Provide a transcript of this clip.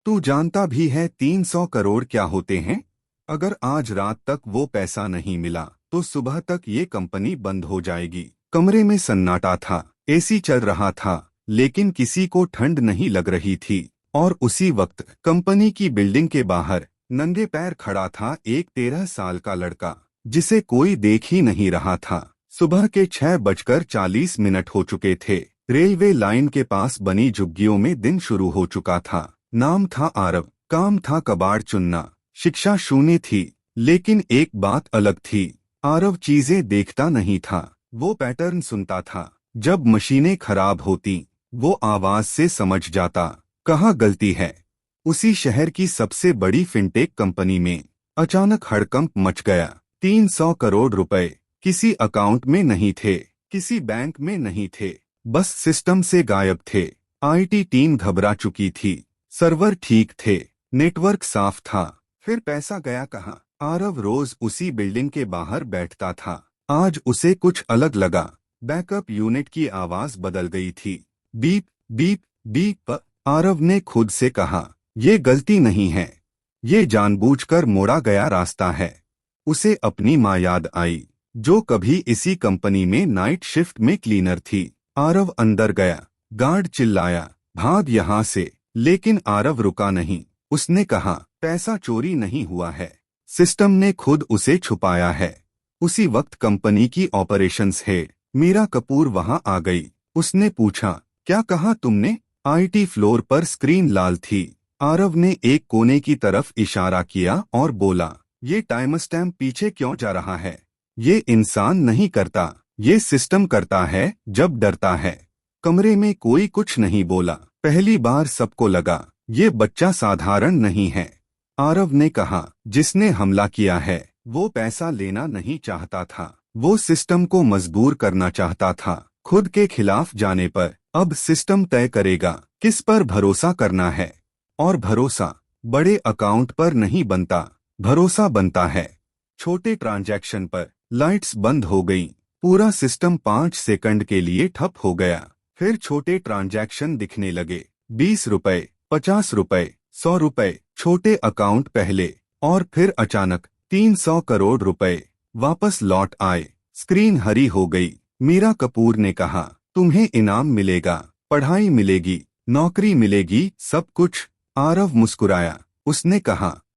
तू जानता भी है 300 करोड़ क्या होते हैं? अगर आज रात तक वो पैसा नहीं मिला तो सुबह तक ये कंपनी बंद हो जाएगी। कमरे में सन्नाटा था। एसी चल रहा था, लेकिन किसी को ठंड नहीं लग रही थी। और उसी वक्त कंपनी की बिल्डिंग के बाहर नंगे पैर खड़ा था एक 13 साल का लड़का, जिसे कोई देख ही नहीं रहा था। सुबह के 6:40 हो चुके थे। रेलवे लाइन के पास बनी झुग्गियों में दिन शुरू हो चुका था। नाम था आरव, काम था कबाड़ चुनना। शिक्षा शून्य थी, लेकिन एक बात अलग थी। आरव चीजें देखता नहीं था, वो पैटर्न सुनता था। जब मशीनें खराब होती, वो आवाज से समझ जाता कहाँ गलती है। उसी शहर की सबसे बड़ी फिनटेक कंपनी में अचानक हड़कंप मच गया। 300 करोड़ रुपए किसी अकाउंट में नहीं थे, किसी बैंक में नहीं थे, बस सिस्टम से गायब थे। आईटी टीम घबरा चुकी थी। सर्वर ठीक थे, नेटवर्क साफ था, फिर पैसा गया कहाँ? आरव रोज उसी बिल्डिंग के बाहर बैठता था। आज उसे कुछ अलग लगा। बैकअप यूनिट की आवाज बदल गई थी। Beep beep beep. आरव ने खुद से कहा, ये गलती नहीं है, ये जानबूझकर मोड़ा गया रास्ता है। उसे अपनी माँ याद आई, जो कभी इसी कंपनी में नाइट शिफ्ट में क्लीनर थी। आरव अंदर गया। गार्ड चिल्लाया, भाग यहाँ से। लेकिन आरव रुका नहीं। उसने कहा, पैसा चोरी नहीं हुआ है, सिस्टम ने खुद उसे छुपाया है। उसी वक्त कंपनी की ऑपरेशंस हेड मीरा कपूर वहां आ गई। उसने पूछा, क्या कहा तुमने? आईटी फ्लोर पर स्क्रीन लाल थी। आरव ने एक कोने की तरफ इशारा किया और बोला, ये टाइम स्टैम्प पीछे क्यों जा रहा है? ये इंसान नहीं करता, ये सिस्टम करता है जब डरता है। कमरे में कोई कुछ नहीं बोला। पहली बार सबको लगा, ये बच्चा साधारण नहीं है। आरव ने कहा, जिसने हमला किया है वो पैसा लेना नहीं चाहता था, वो सिस्टम को मजबूर करना चाहता था। खुद के खिलाफ जाने पर अब सिस्टम तय करेगा किस पर भरोसा करना है। और भरोसा बड़े अकाउंट पर नहीं बनता, भरोसा बनता है छोटे ट्रांजैक्शन पर। लाइट्स बंद हो गईं। पूरा सिस्टम 5 सेकंड के लिए ठप हो गया। फिर छोटे ट्रांजैक्शन दिखने लगे। 20 रुपए, 50 रुपए, 100 रुपए, छोटे अकाउंट पहले। और फिर अचानक 300 करोड़ रुपए वापस लौट आए। स्क्रीन हरी हो गई। मीरा कपूर ने कहा, तुम्हें इनाम मिलेगा, पढ़ाई मिलेगी, नौकरी मिलेगी, सब कुछ। आरव मुस्कुराया। उसने कहा,